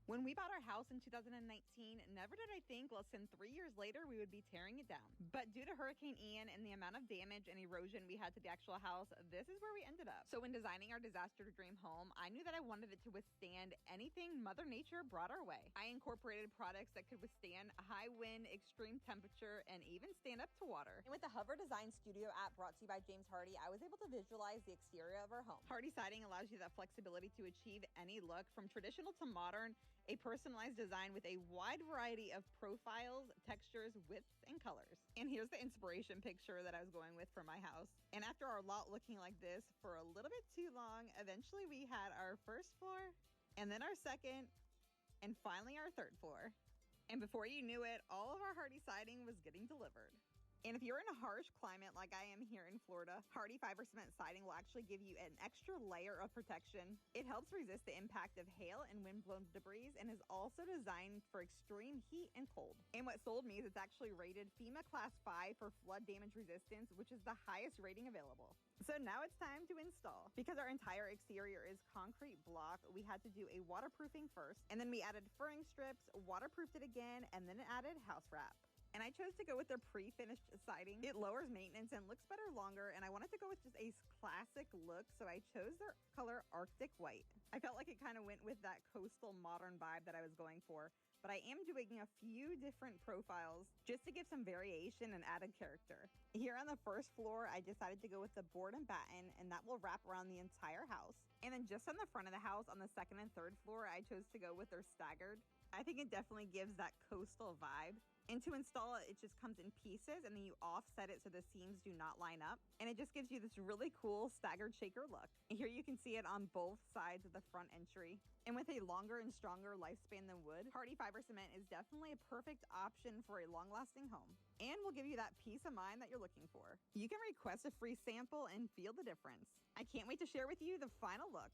When we bought our house in 2019, never did I think less than 3 years later we would be tearing it down. But due to Hurricane Ian and the amount of damage and erosion we had to the actual house, this is where we ended up. So when designing our disaster to dream home, I knew that I wanted it to withstand anything Mother Nature brought our way. I incorporated products that could withstand a high wind, extreme temperature, and even stand up to water. And with the Hover Design Studio app brought to you by James Hardie, I was able to visualize the exterior of our home. Hardie Siding allows you that flexibility to achieve any look, from traditional to modern, a personalized design with a wide variety of profiles, textures, widths, and colors. And here's the inspiration picture that I was going with for my house. And after our lot looking like this for a little bit too long, eventually we had our first floor, and then our second, and finally our third floor. And before you knew it, all of our Hardie siding was getting delivered. And if you're in a harsh climate like I am here in Florida, Hardie fiber cement siding will actually give you an extra layer of protection. It helps resist the impact of hail and wind-blown debris and is also designed for extreme heat and cold. And what sold me is it's actually rated FEMA Class 5 for flood damage resistance, which is the highest rating available. So now it's time to install. Because our entire exterior is concrete block, we had to do a waterproofing first, and then we added furring strips, waterproofed it again, and then added house wrap. And I chose to go with their pre-finished siding. It lowers maintenance and looks better longer, and I wanted to go with just a classic look, so I chose their color Arctic White. I felt like it kind of went with that coastal modern vibe that I was going for, but I am doing a few different profiles just to give some variation and added character. Here on the first floor, I decided to go with the board and batten, and that will wrap around the entire house. And then just on the front of the house, on the second and third floor, I chose to go with their staggered. I think it definitely gives that coastal vibe. And to install it, it just comes in pieces, and then you offset it so the seams do not line up. And it just gives you this really cool staggered shaker look. And here you can see it on both sides of the front entry. And with a longer and stronger lifespan than wood, Hardie fiber cement is definitely a perfect option for a long-lasting home. And will give you that peace of mind that you're looking for. You can request a free sample and feel the difference. I can't wait to share with you the final look.